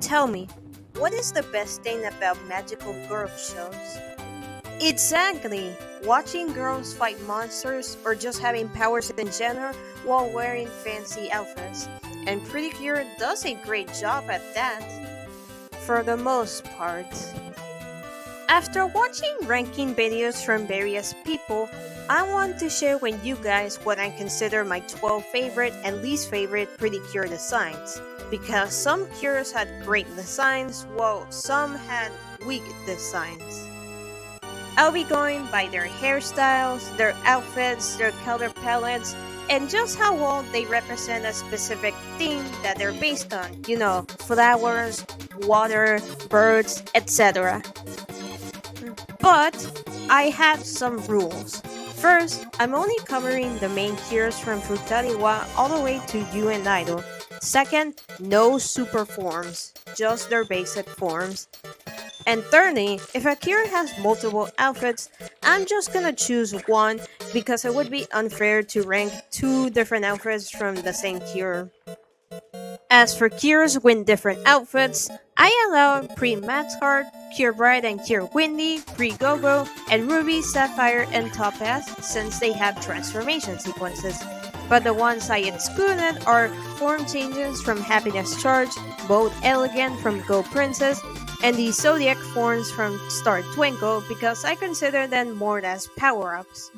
Tell me, what is the best thing about magical girl shows? Exactly! Watching girls fight monsters or just having powers in general while wearing fancy outfits. And Pretty Cure does a great job at that, for the most part. After watching ranking videos from various people, I want to share with you guys what I consider my 12 favorite and least favorite Pretty Cure designs. Because some cures had great designs, while some had weak designs. I'll be going by their hairstyles, their outfits, their color palettes, and just how well they represent a specific theme that they're based on. You know, flowers, water, birds, etc. But I have some rules. First, I'm only covering the main cures from Frutariwa all the way to You and Idol. Second, no super forms, just their basic forms. And thirdly, if a cure has multiple outfits, I'm just gonna choose one because it would be unfair to rank two different outfits from the same cure. As for cures with different outfits, I allow Pre-Max Heart, Cure Bright and Cure Windy, Pre-Go-Go, and Ruby, Sapphire, and Topaz since they have transformation sequences. But the ones I excluded are form changes from Happiness Charge, Bold Elegant from Go Princess, and the Zodiac forms from Star Twinkle because I consider them more as power-ups.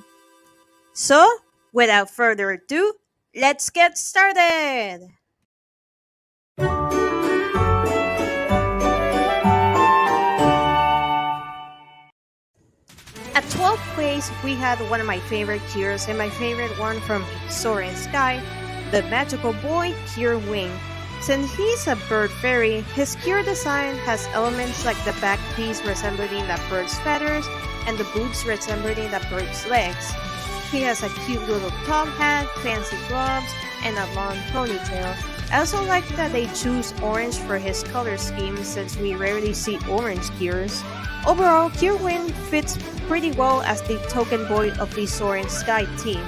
So, without further ado, let's get started! At 12th place, we had one of my favorite cures and my favorite one from Soaring Sky, the magical boy Cure Wing. Since he's a bird fairy, his cure design has elements like the back piece resembling that bird's feathers and the boots resembling that bird's legs. He has a cute little top hat, fancy gloves, and a long ponytail. I also like that they choose orange for his color scheme since we rarely see orange cures. Overall, Cure Wing fits pretty well as the token boy of the Soaring Sky team.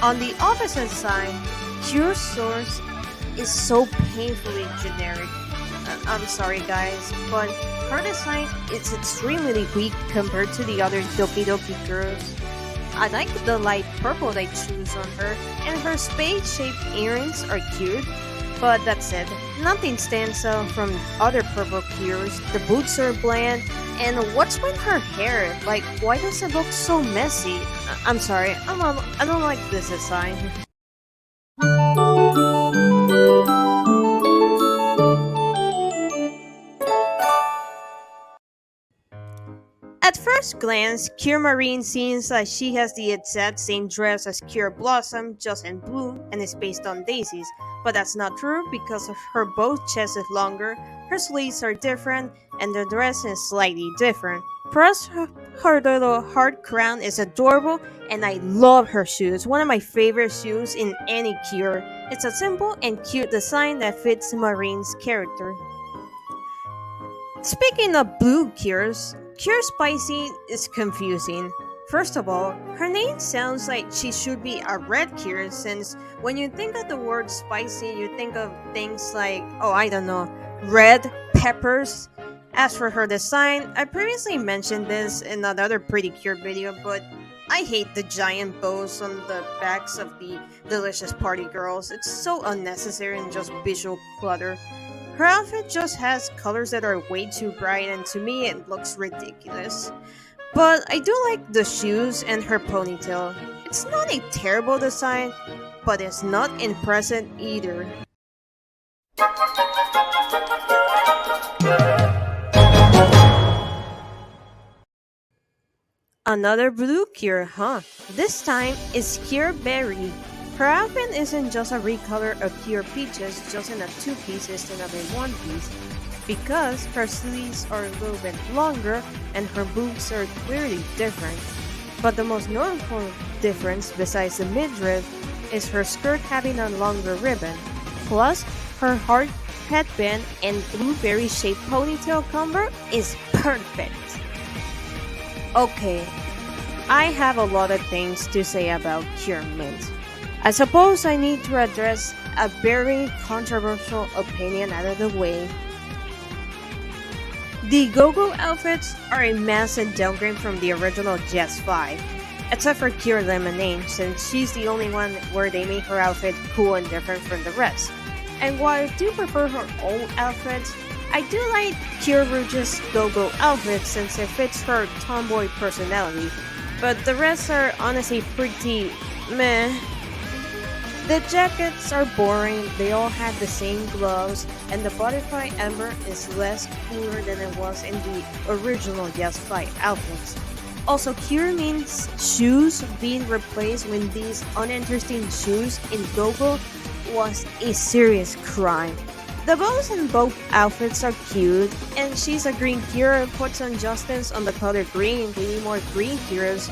On the opposite side, Cure Source is so painfully generic. I'm sorry guys, but her design is extremely weak compared to the other Doki Doki girls. I like the light purple they choose on her, and her spade-shaped earrings are cute, but that's it. Nothing stands out from other purple cures. The boots are bland, and what's with her hair? Like, why does it look so messy? I'm sorry, I don't like this design. At first glance, Cure Marine seems like she has the exact same dress as Cure Blossom, just in blue, and is based on daisies. But that's not true because her both chest is longer, her sleeves are different, and the dress is slightly different. Plus, her little heart crown is adorable, and I love her shoes, one of my favorite shoes in any Cure. It's a simple and cute design that fits Marine's character. Speaking of blue cures, Cure Spicy is confusing. First of all, her name sounds like she should be a red cure since when you think of the word spicy, you think of things like, oh I don't know, red peppers. As for her design, I previously mentioned this in another Pretty Cure video, but I hate the giant bows on the backs of the delicious party girls. It's so unnecessary and just visual clutter. Her outfit just has colors that are way too bright and to me it looks ridiculous. But I do like the shoes and her ponytail. It's not a terrible design, but it's not impressive either. Another blue cure, huh? This time is Cure Berry. Her outfit isn't just a recolor of Cure Peaches just in a two-piece instead of a one-piece, because her sleeves are a little bit longer and her boobs are clearly different. But the most notable difference besides the midriff is her skirt having a longer ribbon. Plus, her heart headband and blueberry-shaped ponytail combo is perfect. Okay, I have a lot of things to say about Cure Mint. I suppose I need to address a very controversial opinion out of the way. The Go-Go outfits are a massive downgrade from the original Jess 5, except for Kure Lemonade, since she's the only one where they made her outfit cool and different from the rest. And while I do prefer her old outfits, I do like Kure Rouge's Go-Go outfit since it fits her tomboy personality, but the rest are honestly pretty meh. The jackets are boring, they all have the same gloves, and the butterfly ember is less cooler than it was in the original Yes Fight outfits. Also, Kure means shoes being replaced with these uninteresting shoes in Go-Go was a serious crime. The bows in both outfits are cute, and she's a green Kure and puts some justice on the color green, giving more green Kures.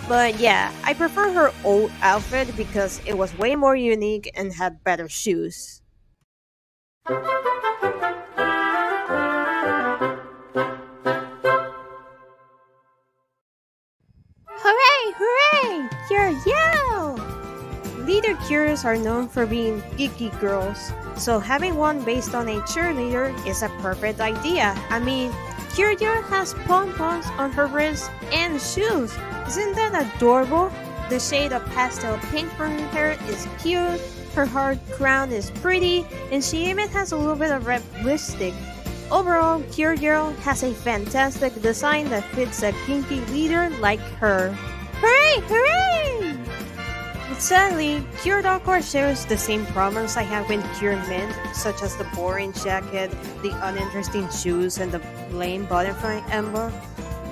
But yeah, I prefer her old outfit because it was way more unique and had better shoes. Hooray! Hooray! Kure Yo! Leader Kures are known for being geeky girls, so having one based on a cheerleader is a perfect idea. I mean, Kure has pom-poms on her wrists and shoes. Isn't that adorable? The shade of pastel pink for her hair is cute, her hard crown is pretty, and she even has a little bit of red lipstick. Overall, Kure Girl has a fantastic design that fits a kinky leader like her. Hooray! Hooray! Sadly, Kure Darkcore shares the same problems I have with Kure Mint, such as the boring jacket, the uninteresting shoes, and the lame butterfly emblem.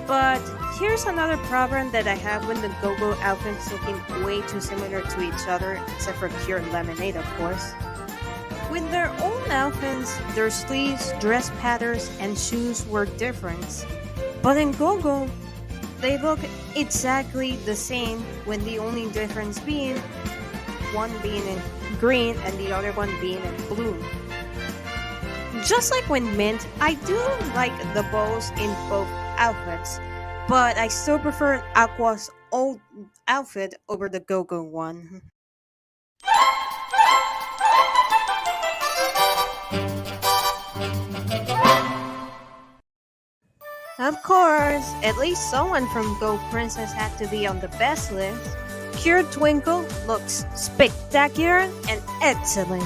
But here's another problem that I have with the Go-Go outfits looking way too similar to each other, except for Kure Lemonade, of course. With their own outfits, their sleeves, dress patterns, and shoes were different. But in Go-Go, they look exactly the same, when the only difference being one being in green and the other one being in blue. Just like with Mint, I do like the bows in both outfits, but I still prefer Aqua's old outfit over the Go-Go one. Of course, at least someone from Go Princess had to be on the best list. Kure Twinkle looks spectacular and excellent.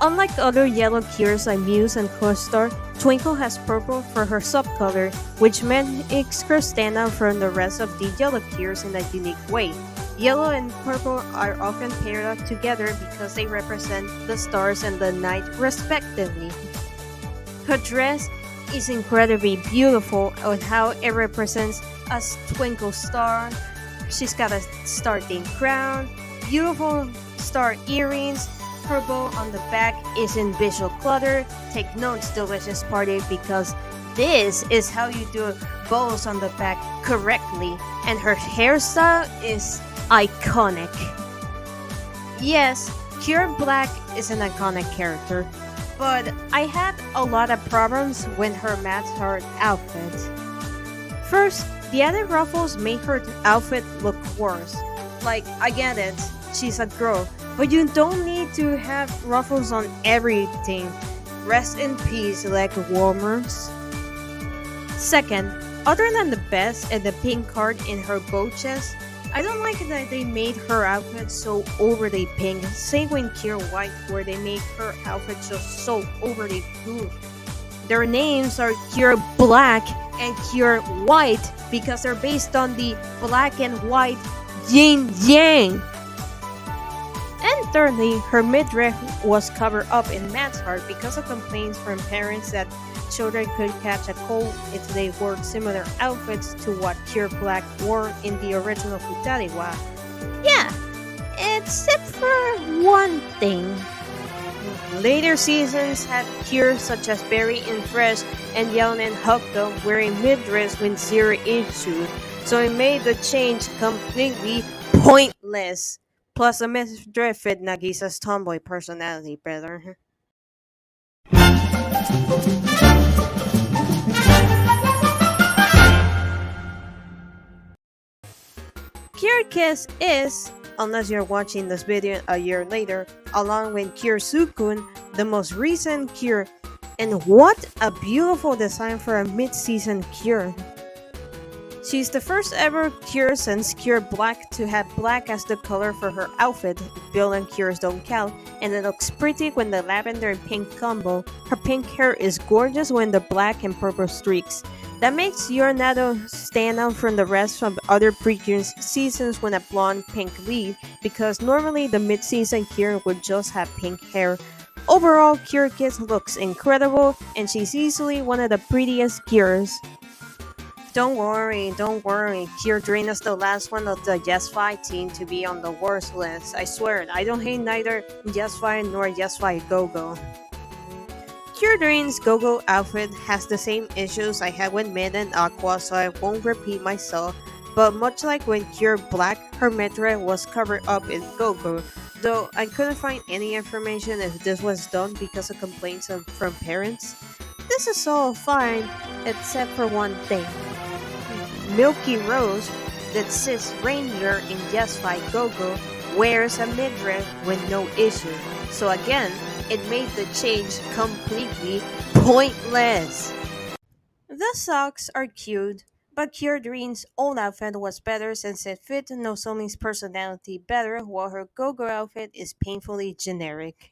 Unlike other yellow Kures like Muse and Co-Star, Twinkle has purple for her subcolor, which makes her stand out from the rest of the yellow Kures in a unique way. Yellow and purple are often paired up together because they represent the stars and the night respectively. Her dress is incredibly beautiful on how it represents a twinkle star. She's got a star-themed crown, beautiful star earrings. Her bow on the back is in visual clutter. Take notes, delicious party, because this is how you do bows on the back correctly. And her hairstyle is iconic. Yes, Kure Black is an iconic character, but I had a lot of problems with her Matsheart outfit. First, the added ruffles made her outfit look worse. Like, I get it, she's a girl, but you don't need to have ruffles on everything. Rest in peace, leg warmers. Second, other than the vest and the pink card in her bow chest, I don't like that they made her outfit so overly pink. Same with Kure White, where they made her outfit just so overly blue. Their names are Kure Black and Kure White because they're based on the black and white yin yang. And thirdly, her midriff was covered up in Matsheart because of complaints from parents that children could catch a cold if they wore similar outfits to what Kure Black wore in the original Futariwa. Yeah, except for one thing. Later seasons had Kure such as Berry and Fresh and Yeon and Hokuto wearing midriffs with zero issue, so it made the change completely pointless. Plus, the midriff fit Nagisa's tomboy personality better. Kure Kids is unless you're watching this video a year later, along with Kure Sukun, the most recent Kure. And what a beautiful design for a mid-season Kure. She's the first ever Kure since Kure Black to have black as the color for her outfit. Bill and Kure's don't count, and it looks pretty when the lavender and pink combo. Her pink hair is gorgeous when the black and purple streaks. That makes Yornado stand out from the rest of other previous seasons when a blonde pink lead, because normally the mid-season Kure would just have pink hair. Overall, Kure Kids looks incredible, and she's easily one of the prettiest Kures. Don't worry, Kure Dream is the last one of the Yes Fi team to be on the worst list. I swear, I don't hate neither Yes Fi nor Yes Fi Go-Go. Kure Dream's Go-Go outfit has the same issues I had with Mid and Aqua, so I won't repeat myself, but much like when Kure Black, her midriff was covered up in Go-Go, though I couldn't find any information if this was done because of complaints from parents. This is all fine, except for one thing. Milky Rose, that cis ranger in Yes Fi Go-Go, wears a midriff with no issue, so again, it made the change completely pointless. The socks are cute, but Kure Dream's old outfit was better since it fit Nozomi's personality better, while her Go-Go outfit is painfully generic.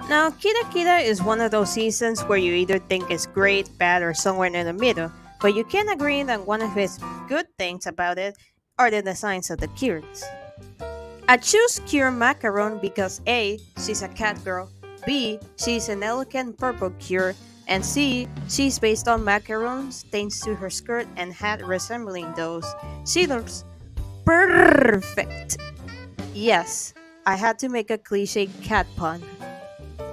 Now, Kidakita is one of those seasons where you either think it's great, bad, or somewhere in the middle, but you can agree that one of its good things about it are the designs of the Kures. I choose Kure Macaron because A. She's a cat girl, B. She's an elegant purple Kure, and C. She's based on macarons thanks to her skirt and hat resembling those. She looks perfect. Yes, I had to make a cliche cat pun.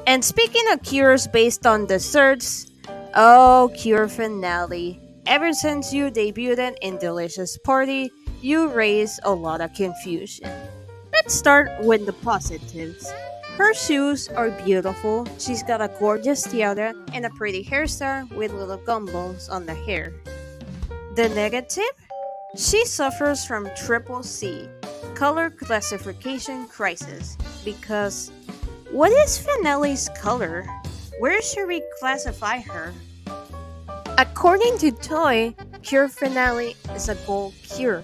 And speaking of Kures based on desserts, oh, Kure Finale. Ever since you debuted in Delicious Party, you raised a lot of confusion. Let's start with the positives. Her shoes are beautiful, she's got a gorgeous tiara and a pretty hairstyle with little gumballs on the hair. The negative? She suffers from triple C, color classification crisis, because what is Finale's color? Where should we classify her? According to Toei, Kure Finale is a gold Kure,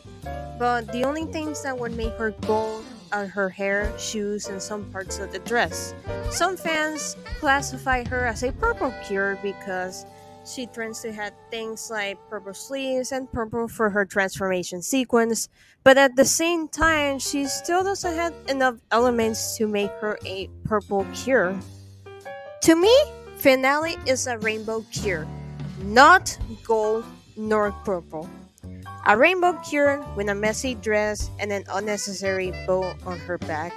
but the only things that would make her gold are her hair, shoes, and some parts of the dress. Some fans classify her as a purple Kure because she tends to have things like purple sleeves and purple for her transformation sequence, but at the same time, she still doesn't have enough elements to make her a purple Kure. To me, Finale is a rainbow Kure, not gold nor purple. A rainbow Kure with a messy dress and an unnecessary bow on her back.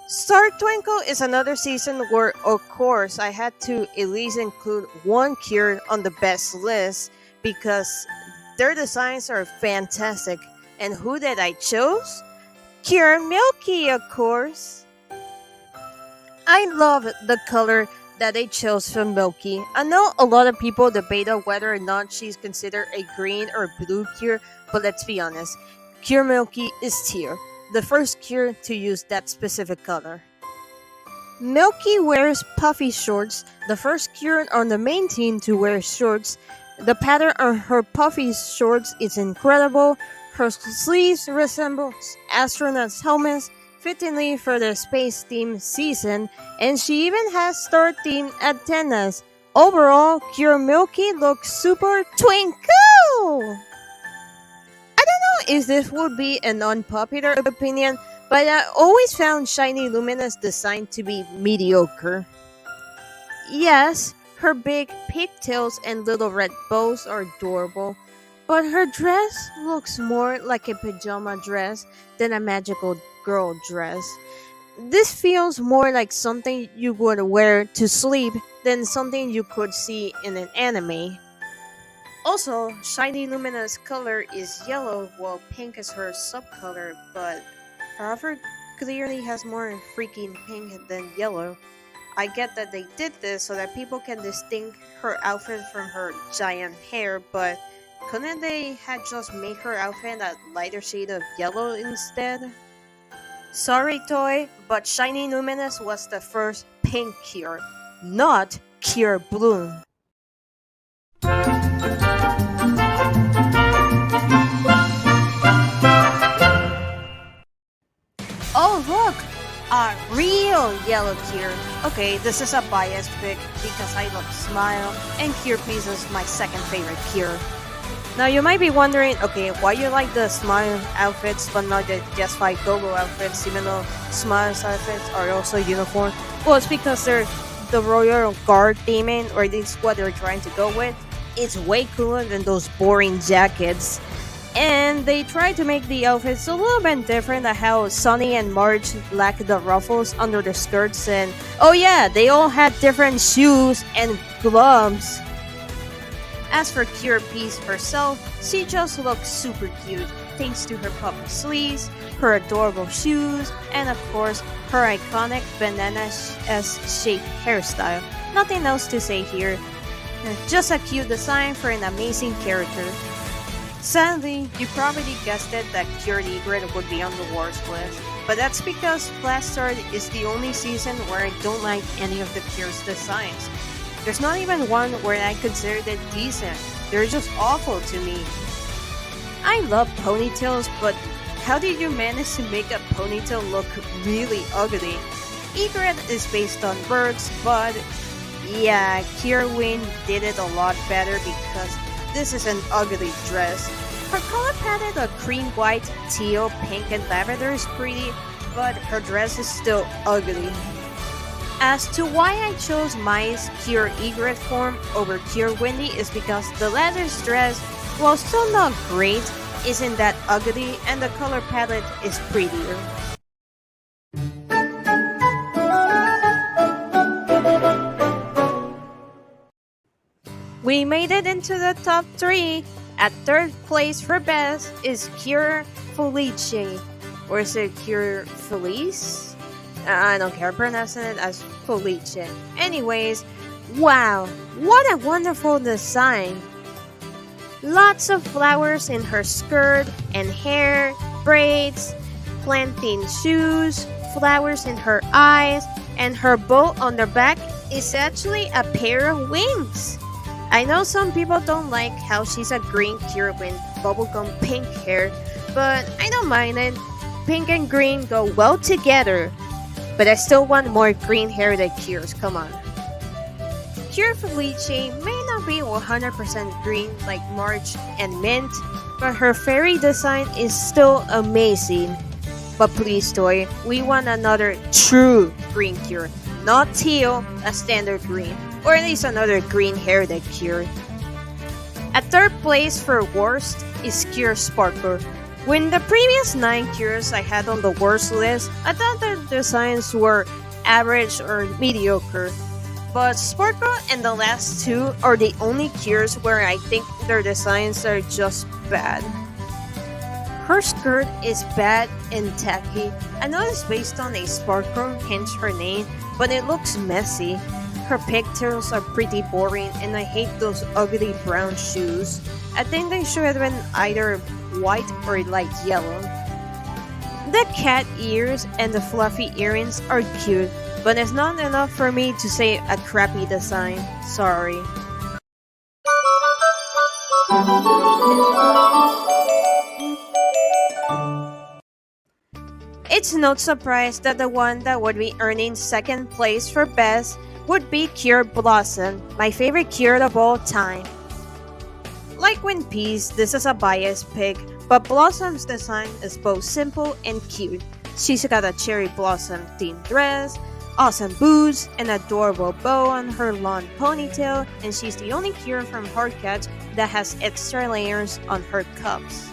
Star Twinkle is another season where, of course, I had to at least include one Kure on the best list because their designs are fantastic. And who did I choose? Kure Milky, of course. I love the color that they chose for Milky. I know a lot of people debate on whether or not she's considered a green or blue Kure, but let's be honest, Kure Milky is tier, the first Kure to use that specific color. Milky wears puffy shorts, the first Kure on the main team to wear shorts. The pattern on her puffy shorts is incredible. Her sleeves resemble astronauts' helmets, fittingly for the space themed season, and she even has star themed antennas. Overall, Kure Milky looks super twinkle! I don't know if this would be an unpopular opinion, but I always found Shiny Lumina's design to be mediocre. Yes, her big pigtails and little red bows are adorable, but her dress looks more like a pajama dress than a magical girl dress. This feels more like something you would wear to sleep than something you could see in an anime. Also, Shiny Lumina's color is yellow while pink is her subcolor, but her outfit clearly has more freaking pink than yellow. I get that they did this so that people can distinguish her outfit from her giant hair, but couldn't they have just made her outfit a lighter shade of yellow instead? Sorry, Toy, but Shiny Luminous was the first pink cure, not Cure Bloom. Oh, look! A real yellow cure. Okay, this is a biased pick because I love Smile, and Cure Piece is my second favorite cure. Now you might be wondering, okay, why you like the Smile outfits but not the Just Fight Go-Go outfits, even though Smile's outfits are also uniform? Well, it's because they're the Royal Guard theming, or at least what they're trying to go with. It's way cooler than those boring jackets. And they try to make the outfits a little bit different than how Sunny and Marge lack the ruffles under the skirts, and oh yeah, they all had different shoes and gloves. As for Cure Piece herself, she just looks super cute, thanks to her puffy sleeves, her adorable shoes, and of course, her iconic banana-shaped hairstyle. Nothing else to say here. Just a cute design for an amazing character. Sadly, you probably guessed it that Cure Egret would be on the worst list, but that's because Blast Start is the only season where I don't like any of the Cure's designs. There's not even one where I consider it decent. They're just awful to me. I love ponytails, but how did you manage to make a ponytail look really ugly? Egret is based on birds, but yeah, Cure Wind did it a lot better because this is an ugly dress. Her color palette of cream, white, teal, pink, and lavender is pretty, but her dress is still ugly. As to why I chose Mai's Cure Egret form over Cure Windy is because the latter's dress, while still not great, isn't that ugly and the color palette is prettier. We made it into the top 3. At third place for best is Cure Felice. Or is it Cure Felice? I don't care, pronouncing it as Felice. Anyways, wow, what a wonderful design. Lots of flowers in her skirt and hair, braids, planting shoes, flowers in her eyes, and her bow on the back is actually a pair of wings. I know some people don't like how she's a green cure with bubblegum pink hair, but I don't mind it. Pink and green go well together. But I still want more green hair than Cure's, come on. Cure Felice may not be 100% green like March and Mint, but her fairy design is still amazing. But please, Toy, we want another true green Cure, not teal, a standard green. Or at least another green hair that Cure. At third place for worst is Cure Sparkle. When the previous 9 cures I had on the worst list, I thought their designs were average or mediocre. But Sparkle and the last 2 are the only cures where I think their designs are just bad. Her skirt is bad and tacky. I know it's based on a sparkle, hence her name, but it looks messy. Her pigtails are pretty boring and I hate those ugly brown shoes. I think they should have been either white or light yellow. The cat ears and the fluffy earrings are cute, but it's not enough for me to say a crappy design. Sorry. It's no surprise that the one that would be earning second place for best would be Cure Blossom, my favorite cure of all time. Like Wind Piece, this is a biased pick, but Blossom's design is both simple and cute. She's got a cherry blossom themed dress, awesome boots, an adorable bow on her long ponytail, and she's the only cure from Hardcat that has extra layers on her cuffs.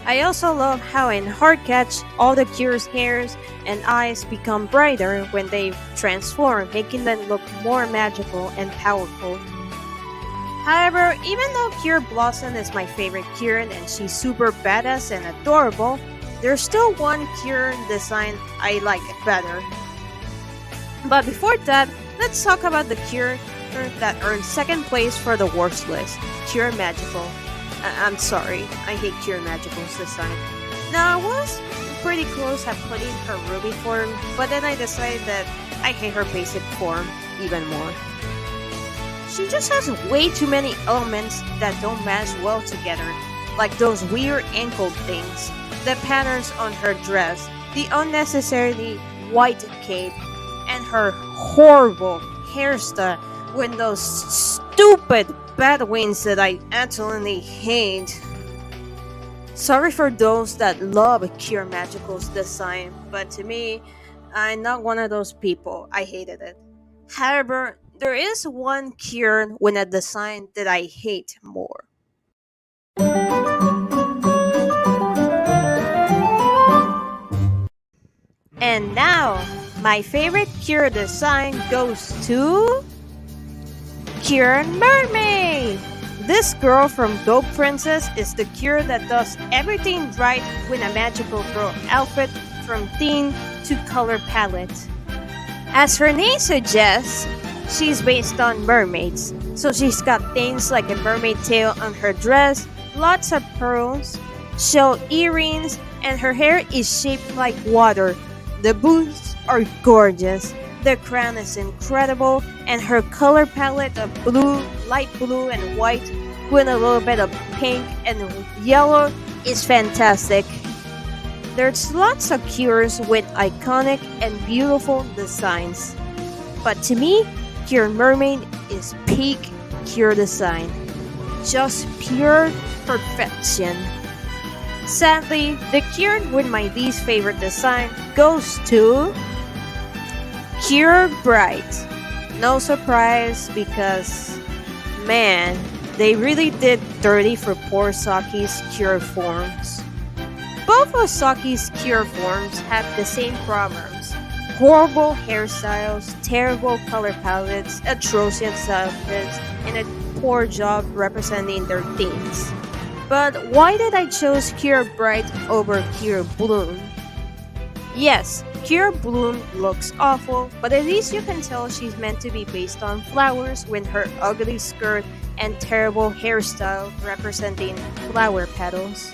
I also love how in Hardcatch, all the cure's hairs and eyes become brighter when they transform, making them look more magical and powerful. However, even though Kure Blossom is my favorite Kure and she's super badass and adorable, there's still one Kure design I like better. But before that, let's talk about the Kure that earned second place for the worst list, Kure Magical. I'm sorry, I hate Kure Magical's design. Now, I was pretty close at putting her Ruby form, but then I decided that I hate her basic form even more. She just has way too many elements that don't match well together, like those weird ankle things, the patterns on her dress, the unnecessarily white cape, and her horrible hairstyle with those stupid bad wings that I absolutely hate. Sorry for those that love Kure Magical's design, but to me, I'm not one of those people. I hated it. However, there is one Kure with a design that I hate more. And now, my favorite Kure design goes to Kure Mermaid! This girl from Go Princess is the Kure that does everything right with a magical girl outfit from theme to color palette. As her name suggests, she's based on mermaids, so she's got things like a mermaid tail on her dress, lots of pearls, shell earrings, and her hair is shaped like water. The boots are gorgeous, the crown is incredible, and her color palette of blue, light blue, and white with a little bit of pink and yellow is fantastic. There's lots of Kures with iconic and beautiful designs, but to me, Kure Mermaid is peak Kure design. Just pure perfection. Sadly, the Kure with my least favorite design goes to Kure Bright. No surprise because, man, they really did dirty for poor Saki's Kure forms. Both of Saki's Kure forms have the same problems. Horrible hairstyles, terrible color palettes, atrocious outfits, and a poor job representing their themes. But why did I choose Kure Bright over Kure Bloom? Yes, Kure Bloom looks awful, but at least you can tell she's meant to be based on flowers with her ugly skirt and terrible hairstyle representing flower petals.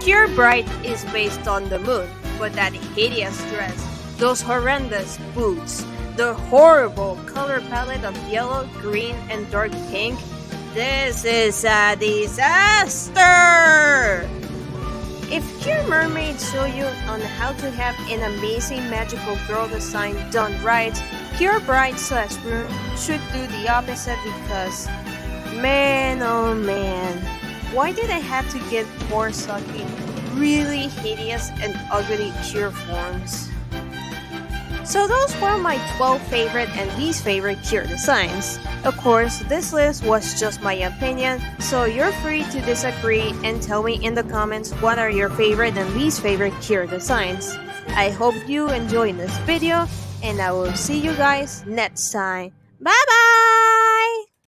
Kure Bright is based on the moon, but that hideous dress, those horrendous boots, the horrible color palette of yellow, green, and dark pink, this is a disaster! If Kure Mermaid show you on how to have an amazing magical girl design done right, Kure Bright/Bloom should do the opposite because, man oh man, why did I have to give poor Saki really hideous and ugly Kure forms? So those were my 12 favorite and least favorite Kure designs. Of course, this list was just my opinion, so you're free to disagree and tell me in the comments what are your favorite and least favorite Kure designs. I hope you enjoyed this video, and I will see you guys next time. Bye bye!